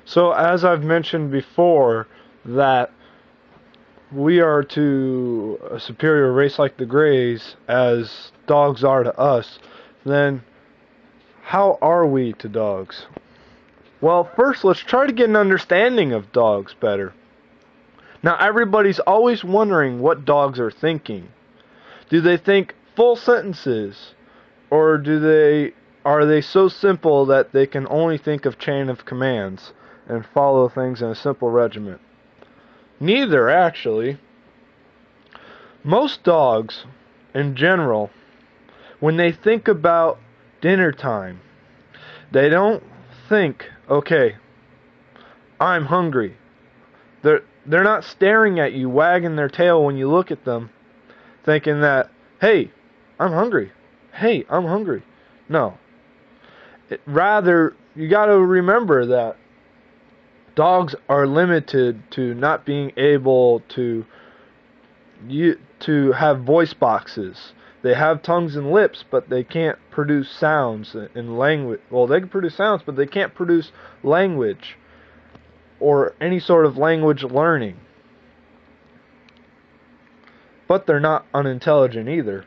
So as I've mentioned before, that we are to a superior race like the Greys as dogs are to us, then how are we to dogs? Well, first let's try to get an understanding of dogs better. Now everybody's always wondering what dogs are thinking. Do they think full sentences, or are they so simple that they can only think of chain of commands and follow things in a simple regiment? Neither, actually. Most dogs, in general, when they think about dinner time, they don't think, okay, I'm hungry. They're not staring at you, wagging their tail when you look at them, thinking that, hey, I'm hungry. Hey, I'm hungry. No. Rather, you got to remember that dogs are limited to not being able to have voice boxes. They have tongues and lips, but they can't produce sounds in language. Well, they can produce sounds, but they can't produce language or any sort of language learning. But they're not unintelligent either.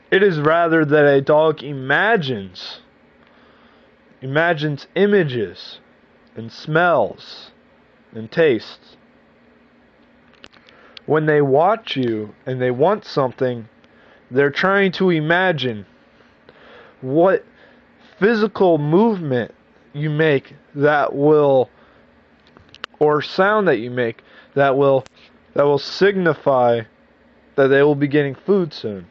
It is rather that a dog imagines images and smells and tastes. When they watch you and they want something, they're trying to imagine what physical movement you make that will, or sound that you make that will signify that they will be getting food soon.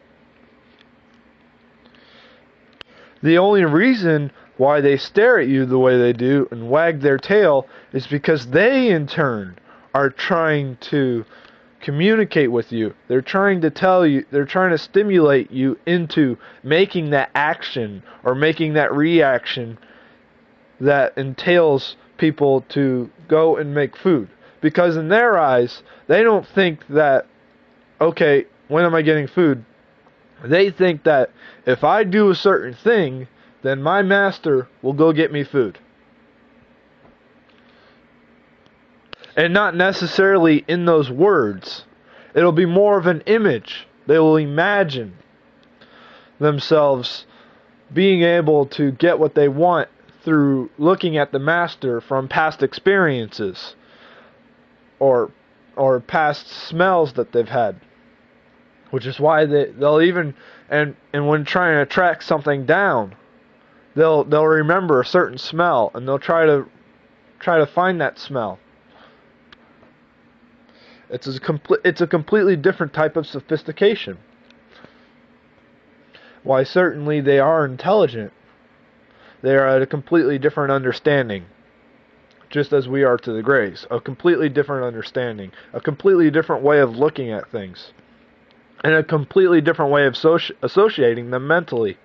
The only reason why they stare at you the way they do and wag their tail is because they in turn are trying to communicate with you. They're trying to tell you, they're trying to stimulate you into making that action or making that reaction that entails people to go and make food. Because in their eyes, they don't think that, okay, when am I getting food? They think that if I do a certain thing, then my master will go get me food. And not necessarily in those words. It'll be more of an image. They will imagine themselves being able to get what they want through looking at the master from past experiences or past smells that they've had. Which is why they'll even, and when trying to track something down, they'll remember a certain smell and they'll try to find that smell. It's a completely different type of sophistication. Why, certainly they are intelligent. They are at a completely different understanding, just as we are to the Greys. A completely different understanding, a completely different way of looking at things, and a completely different way of associating them mentally.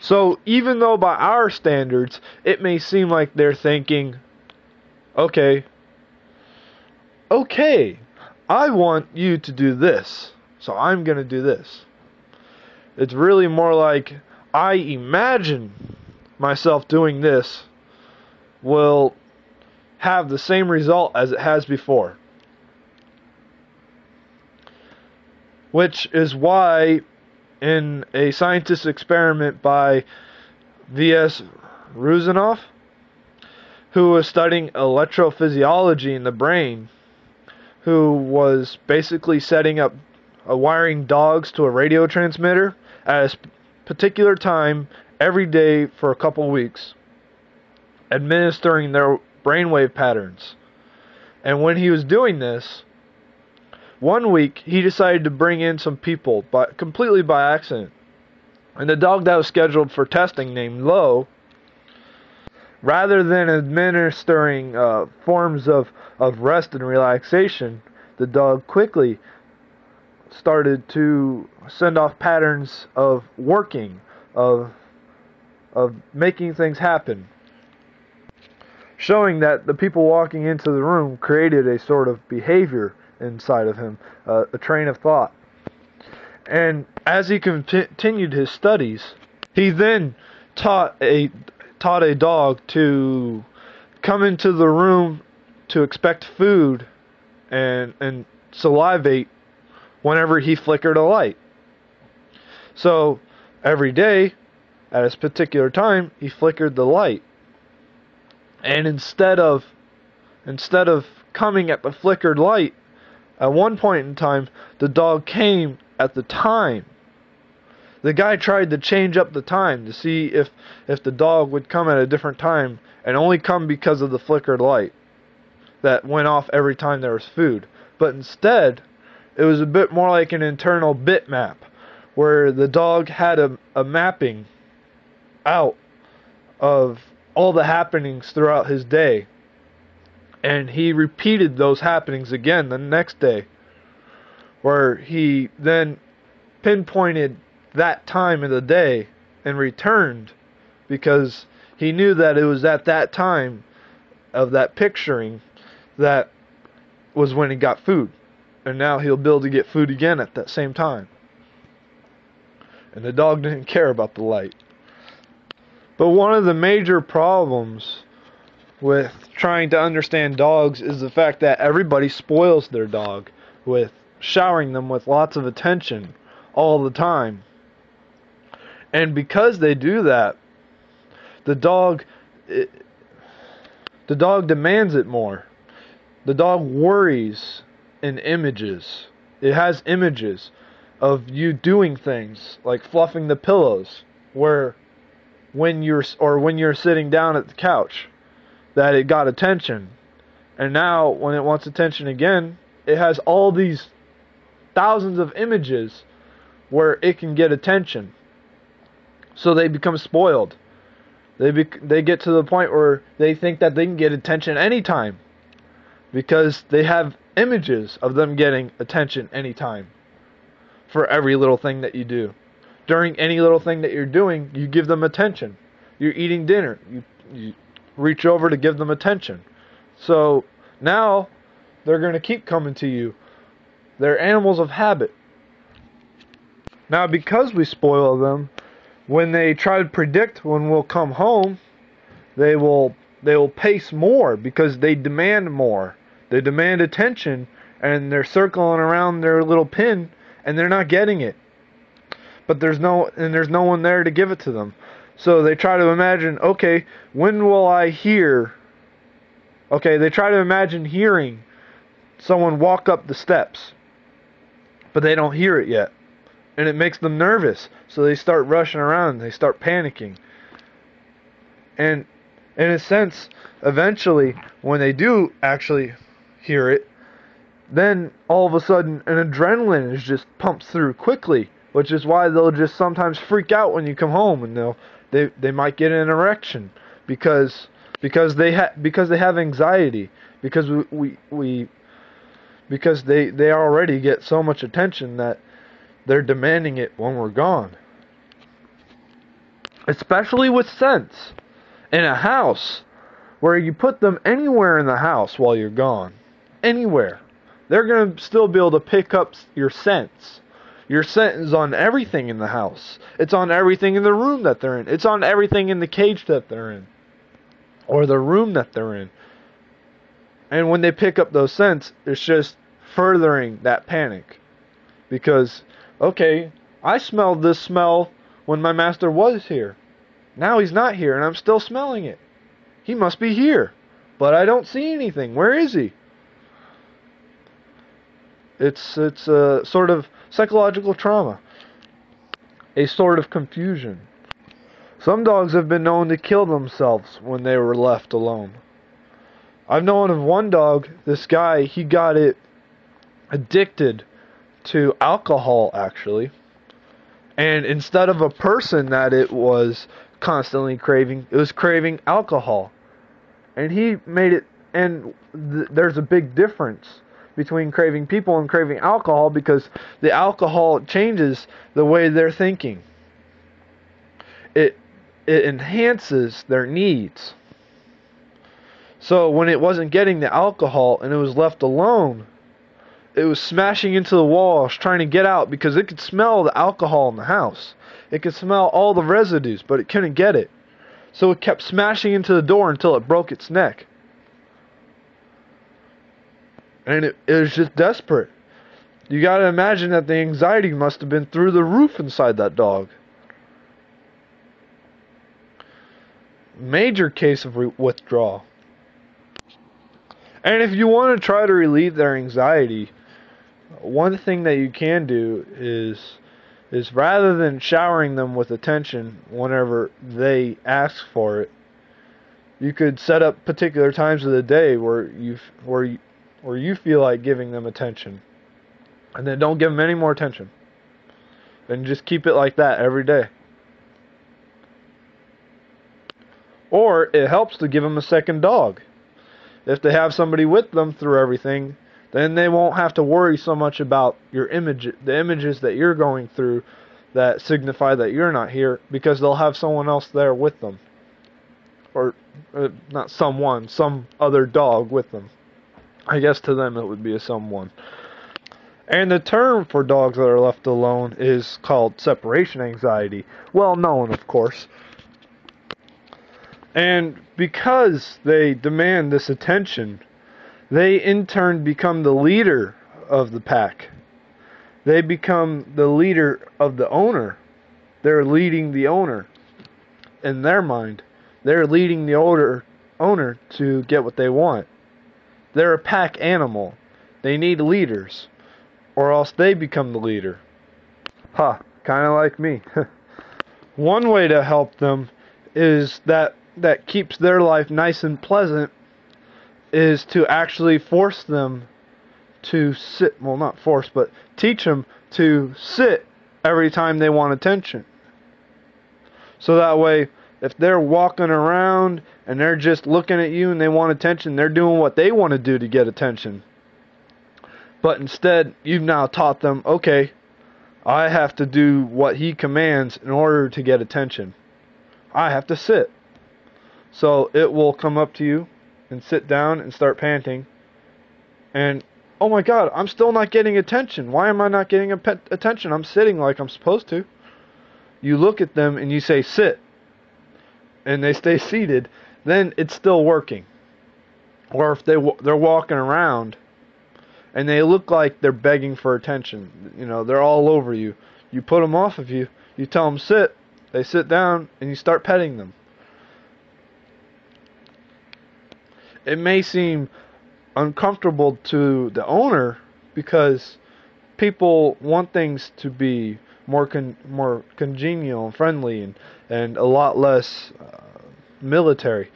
So even though by our standards it may seem like they're thinking, okay, I want you to do this, so I'm going to do this. It's really more like, I imagine myself doing this will have the same result as it has before. Which is why in a scientist experiment by V.S. Ruzanoff, who was studying electrophysiology in the brain, who was basically setting up wiring dogs to a radio transmitter at a particular time every day for a couple weeks, administering their brainwave patterns. And when he was doing this, one week he decided to bring in some people, completely by accident. And the dog that was scheduled for testing, named Lo, rather than administering forms of rest and relaxation, the dog quickly started to send off patterns of working, of making things happen, showing that the people walking into the room created a sort of behavior inside of him, a train of thought. And as he continued his studies, he then taught a dog to come into the room to expect food and salivate whenever he flickered a light. So every day at this particular time he flickered the light, and instead of coming at the flickered light at one point in time, the dog came at the time. The guy tried to change up the time to see if the dog would come at a different time, and only come because of the flickered light that went off every time there was food. But instead, it was a bit more like an internal bitmap, where the dog had a mapping out of all the happenings throughout his day, and he repeated those happenings again the next day, where he then pinpointed that time of the day and returned, because he knew that it was at that time of that picturing that was when he got food, and now he'll be able to get food again at that same time. And the dog didn't care about the light. But one of the major problems with trying to understand dogs is the fact that everybody spoils their dog with showering them with lots of attention all the time. And because they do that, the dog demands it more. The dog worries in images. It has images of you doing things like fluffing the pillows, where when you're sitting down at the couch, that it got attention. And now when it wants attention again, it has all these thousands of images where it can get attention. So they become spoiled. They get to the point where they think that they can get attention anytime, because they have images of them getting attention anytime for every little thing that you do. During any little thing that you're doing, you give them attention. You're eating dinner, you reach over to give them attention. So now they're going to keep coming to you. They're animals of habit. Now, because we spoil them, when they try to predict when we'll come home, they will pace more, because they demand more. They demand attention, and they're circling around their little pin, and they're not getting it. But there's no one there to give it to them. So they try to imagine, okay, when will I hear? Okay, they try to imagine hearing someone walk up the steps, but they don't hear it yet. And it makes them nervous, so they start rushing around, they start panicking. And in a sense, eventually, when they do actually hear it, then all of a sudden an adrenaline is just pumped through quickly, which is why they'll just sometimes freak out when you come home, and they might get an erection because they have anxiety, because because they already get so much attention that they're demanding it when we're gone. Especially with scents. In a house, where you put them anywhere in the house while you're gone, anywhere, they're going to still be able to pick up your scents. Your scent is on everything in the house. It's on everything in the room that they're in. It's on everything in the cage that they're in, or the room that they're in. And when they pick up those scents, it's just furthering that panic. Because, okay, I smelled this smell when my master was here. Now he's not here, and I'm still smelling it. He must be here, but I don't see anything. Where is he? It's a sort of psychological trauma, a sort of confusion. Some dogs have been known to kill themselves when they were left alone. I've known of one dog, this guy, he got it addicted to alcohol, actually. And instead of a person that it was constantly craving, it was craving alcohol. And he made it, and there's a big difference between craving people and craving alcohol, because the alcohol changes the way they're thinking. It enhances their needs. So when it wasn't getting the alcohol and it was left alone, it was smashing into the walls trying to get out, because it could smell the alcohol in the house. It could smell all the residues, but it couldn't get it. So it kept smashing into the door until it broke its neck. And it was just desperate. You gotta imagine that the anxiety must have been through the roof inside that dog. Major case of withdrawal. And if you want to try to relieve their anxiety, one thing that you can do is rather than showering them with attention whenever they ask for it, you could set up particular times of the day where you feel like giving them attention, and then don't give them any more attention, and just keep it like that every day. Or it helps to give them a second dog. If they have somebody with them through everything, then they won't have to worry so much about the images that you're going through that signify that you're not here, because they'll have someone else there with them. Or not someone, some other dog with them. I guess to them it would be a someone. And the term for dogs that are left alone is called separation anxiety. Well known, of course. And because they demand this attention, they in turn become the leader of the pack. They become the leader of the owner. They're leading the owner in their mind. They're leading the owner to get what they want. They're a pack animal. They need leaders, or else they become the leader. Kind of like me. One way to help them is that keeps their life nice and pleasant is to actually force them to sit. Well, not force, but teach them to sit every time they want attention. So that way, if they're walking around and they're just looking at you and they want attention, they're doing what they want to do to get attention. But instead, you've now taught them, okay, I have to do what he commands in order to get attention. I have to sit. So it will come up to you and sit down and start panting. And, oh my God, I'm still not getting attention. Why am I not getting attention? I'm sitting like I'm supposed to. You look at them and you say, sit. And they stay seated, then it's still working. Or if they're walking around and they look like they're begging for attention, they're all over you. You put them off of you, you tell them sit, they sit down, and you start petting them. It may seem uncomfortable to the owner because people want things to be more congenial and friendly and a lot less military.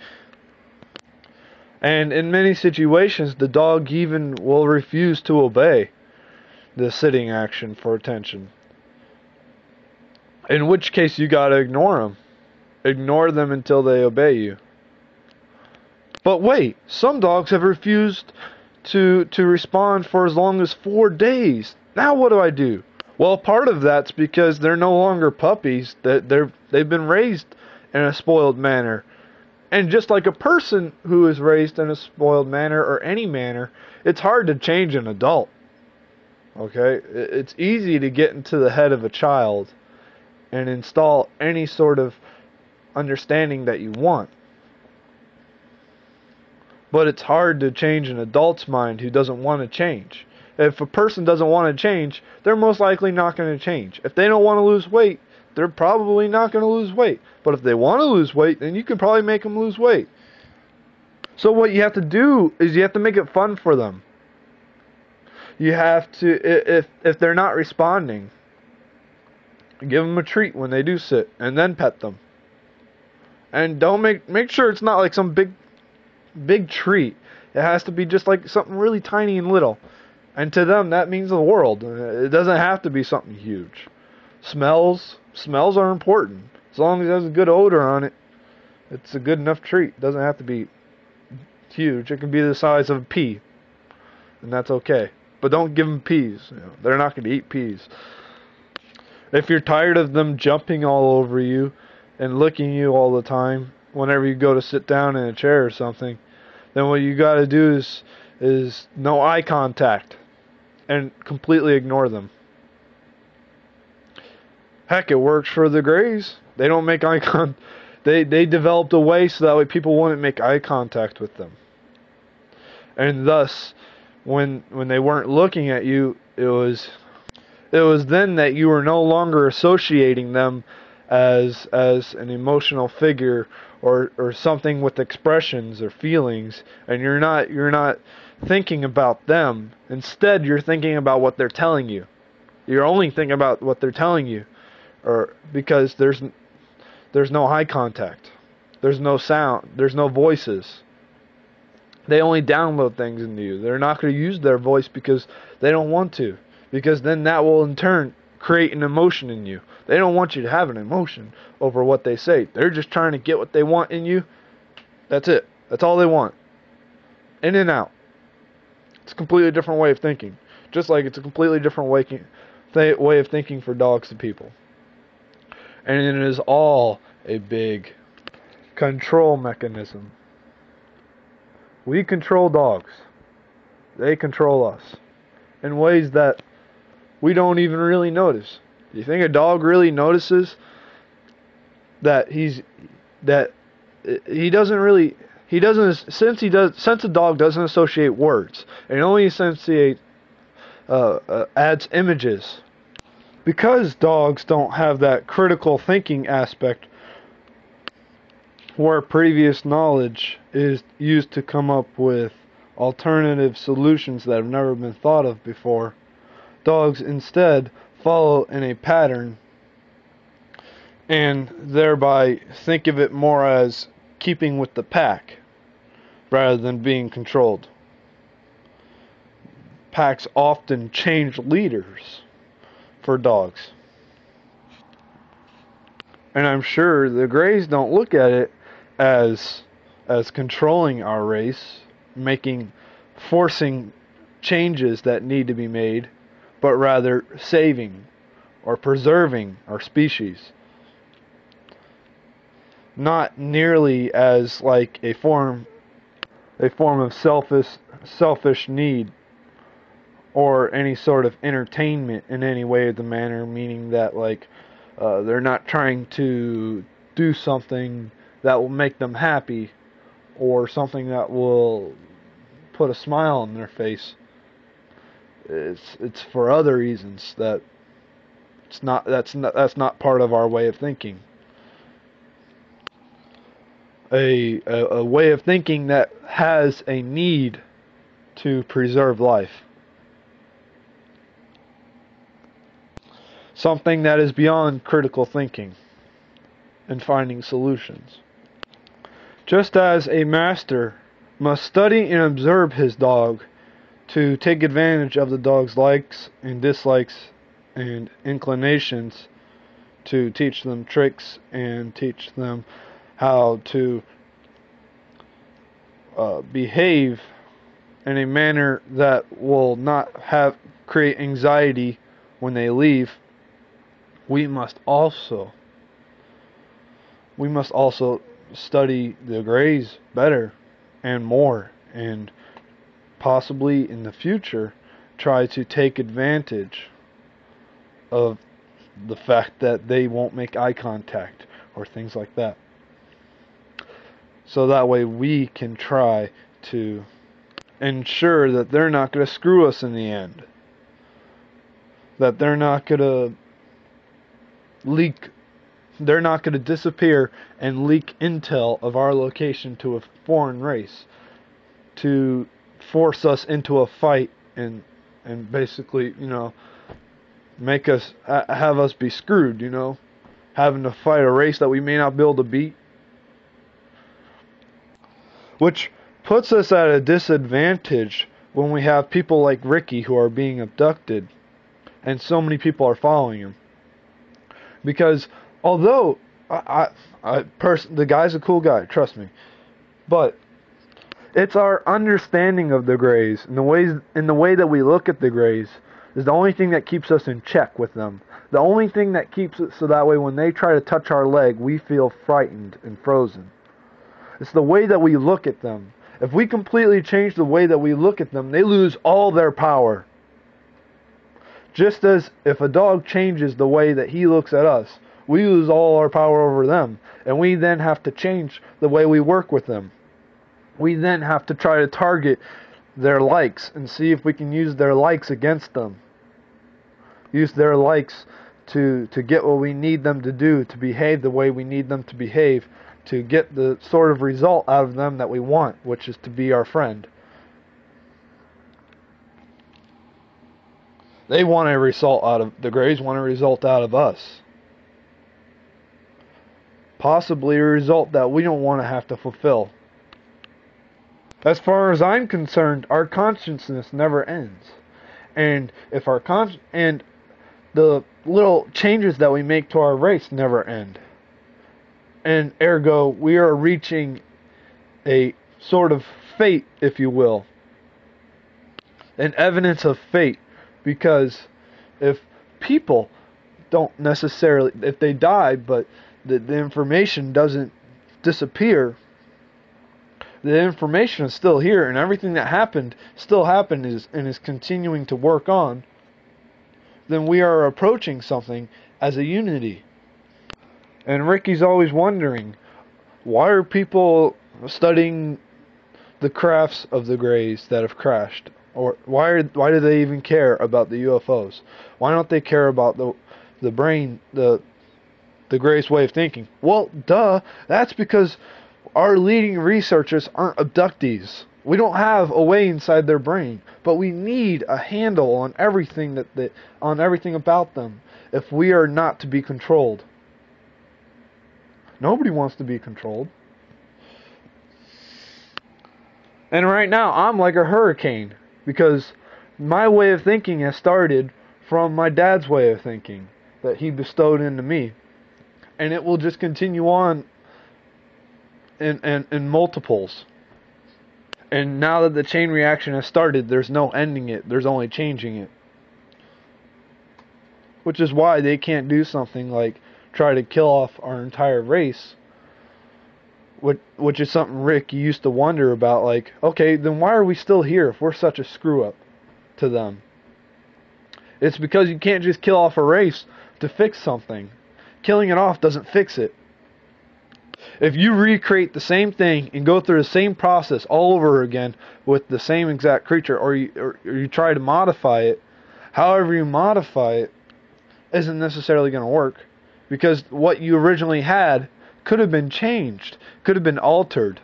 And in many situations, the dog even will refuse to obey the sitting action for attention. In which case, you gotta ignore them. Ignore them until they obey you. But wait, some dogs have refused to respond for as long as 4 days. Now what do I do? Well, part of that's because they're no longer puppies. They've been raised in a spoiled manner. And just like a person who is raised in a spoiled manner or any manner, it's hard to change an adult. Okay? It's easy to get into the head of a child and install any sort of understanding that you want. But it's hard to change an adult's mind who doesn't want to change. If a person doesn't want to change, they're most likely not going to change. If they don't want to lose weight, they're probably not going to lose weight. But if they want to lose weight, then you can probably make them lose weight. So what you have to do is you have to make it fun for them. You have to, if they're not responding, give them a treat when they do sit, and then pet them. And don't make sure it's not like some big treat. It has to be just like something really tiny and little. And to them, that means the world. It doesn't have to be something huge. Smells are important. As long as it has a good odor on it, it's a good enough treat. It doesn't have to be huge. It can be the size of a pea, and that's okay. But don't give them peas. They're not going to eat peas. If you're tired of them jumping all over you and licking you all the time whenever you go to sit down in a chair or something, then what you got to do is no eye contact and completely ignore them. Heck, it works for the greys. They don't make eye contact. They developed a way so that way people wouldn't make eye contact with them. And thus, when they weren't looking at you, it was then that you were no longer associating them as an emotional figure or something with expressions or feelings, and you're not thinking about them. Instead, you're thinking about what they're telling you. You're only thinking about what they're telling you, or because there's no eye contact, there's no sound, there's no voices. They only download things into you. They're not going to use their voice because they don't want to, because then that will in turn create an emotion in you. They don't want you to have an emotion over what they say. They're just trying to get what they want in you. That's it. That's all they want. In and out. It's a completely different way of thinking. Just like it's a completely different way of thinking for dogs and people. And it is all a big control mechanism. We control dogs. They control us in ways that we don't even really notice. Do you think a dog really notices that he doesn't since a dog doesn't associate words and only associate adds images, because dogs don't have that critical thinking aspect where previous knowledge is used to come up with alternative solutions that have never been thought of before. Dogs instead follow in a pattern and thereby think of it more as keeping with the pack rather than being controlled. Packs often change leaders for dogs. And I'm sure the Greys don't look at it as controlling our race, forcing changes that need to be made, but rather saving or preserving our species. Not nearly as like a form of selfish need or any sort of entertainment in any way of the manner, meaning that like they're not trying to do something that will make them happy or something that will put a smile on their face. It's for other reasons that's not part of our way of thinking. A way of thinking that has a need to preserve life. Something that is beyond critical thinking and finding solutions. Just as a master must study and observe his dog to take advantage of the dog's likes and dislikes and inclinations, to teach them tricks and teach them how to behave in a manner that will not create anxiety when they leave. We must also study the Greys better and more, and possibly in the future try to take advantage of the fact that they won't make eye contact or things like that. So that way we can try to ensure that they're not going to screw us in the end. That they're not going to they're not going to disappear and leak intel of our location to a foreign race to force us into a fight and basically, make us have us be screwed, having to fight a race that we may not be able to beat, which puts us at a disadvantage when we have people like Ricky who are being abducted and so many people are following him. Because although the guy's a cool guy, trust me, but it's our understanding of the Greys and the way that we look at the Greys is the only thing that keeps us in check with them. The only thing that keeps it so that way when they try to touch our leg, we feel frightened and frozen. It's the way that we look at them. If we completely change the way that we look at them, they lose all their power. Just as if a dog changes the way that he looks at us, we lose all our power over them. And we then have to change the way we work with them. We then have to try to target their likes and see if we can use their likes against them. Use their likes to get what we need them to do, to behave the way we need them to behave, to get the sort of result out of them that we want, which is to be our friend. They want a result out of, the Greys want a result out of us. Possibly a result that we don't want to have to fulfill. As far as I'm concerned, our consciousness never ends. And if our and the little changes that we make to our race never end. And ergo, we are reaching a sort of fate, if you will. An evidence of fate. Because if people don't necessarily, if they die, but the information doesn't disappear, the information is still here, and everything that happened still happened and is continuing to work on, then we are approaching something as a unity. And Ricky's always wondering, why are people studying the crafts of the Greys that have crashed? Or why do they even care about the UFOs? Why don't they care about the brain, the Greys' way of thinking? Well, duh, that's because our leading researchers aren't abductees. We don't have a way inside their brain, but we need a handle on everything on everything about them if we are not to be controlled. Nobody wants to be controlled. And right now, I'm like a hurricane, because my way of thinking has started from my dad's way of thinking that he bestowed into me. And it will just continue on in multiples. And now that the chain reaction has started, there's no ending it, there's only changing it. Which is why they can't do something like try to kill off our entire race. Which is something Rick used to wonder about, like, okay, then why are we still here if we're such a screw up to them? It's because you can't just kill off a race to fix something. Killing it off doesn't fix it. If you recreate the same thing and go through the same process all over again with the same exact creature, or you try to modify it, however you modify it isn't necessarily going to work, because what you originally had could have been changed, could have been altered.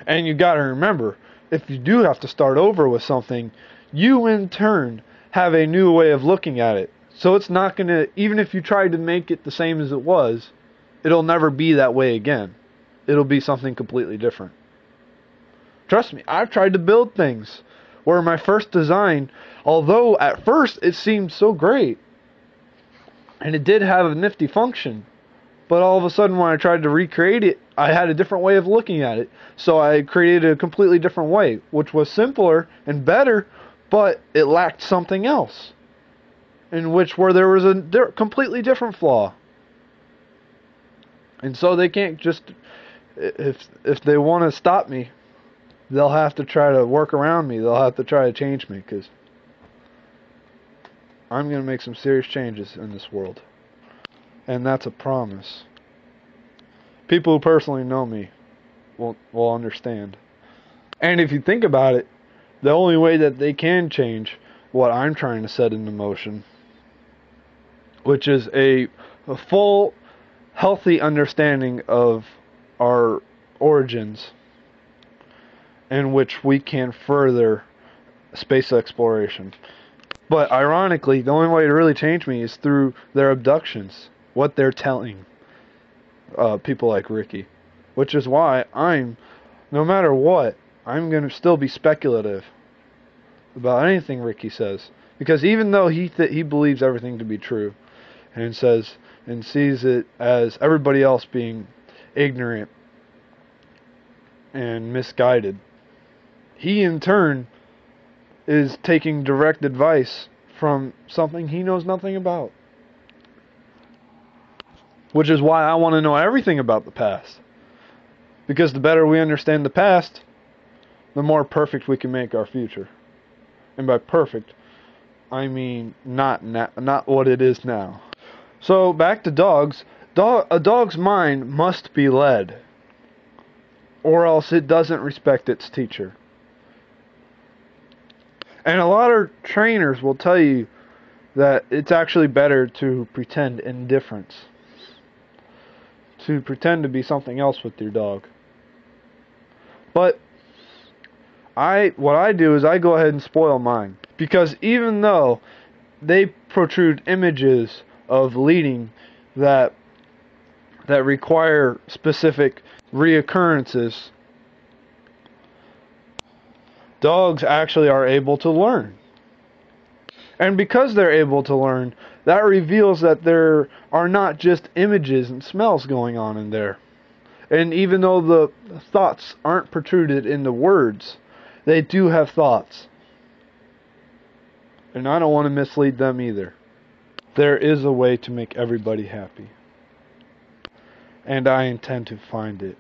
And you got to remember, if you do have to start over with something, you in turn have a new way of looking at it. So it's not going to, even if you try to make it the same as it was, it'll never be that way again. It'll be something completely different. Trust me, I've tried to build things where my first design, although at first it seemed so great, and it did have a nifty function, but all of a sudden when I tried to recreate it, I had a different way of looking at it. So I created a completely different way, which was simpler and better, but it lacked something else, where there was a completely different flaw. And so they can't just, if they want to stop me, they'll have to try to work around me. They'll have to try to change me, because I'm going to make some serious changes in this world. And that's a promise. People who personally know me will understand. And if you think about it, the only way that they can change what I'm trying to set into motion, which is a full, healthy understanding of our origins, in which we can further space exploration. But ironically, the only way to really change me is through their abductions, what they're telling people like Ricky. Which is why no matter what, I'm going to still be speculative about anything Ricky says. Because even though he believes everything to be true, and says and sees it as everybody else being ignorant and misguided, he in turn is taking direct advice from something he knows nothing about. Which is why I want to know everything about the past. Because the better we understand the past, the more perfect we can make our future. And by perfect, I mean not what it is now. So back to dogs. A dog's mind must be led, or else it doesn't respect its teacher. And a lot of trainers will tell you that it's actually better to pretend indifference, to pretend to be something else with your dog. But what I do is I go ahead and spoil mine, because even though they protrude images of leading that require specific reoccurrences, dogs actually are able to learn. And because they're able to learn, that reveals that there are not just images and smells going on in there. And even though the thoughts aren't protruded in the words, they do have thoughts. And I don't want to mislead them either. There is a way to make everybody happy. And I intend to find it.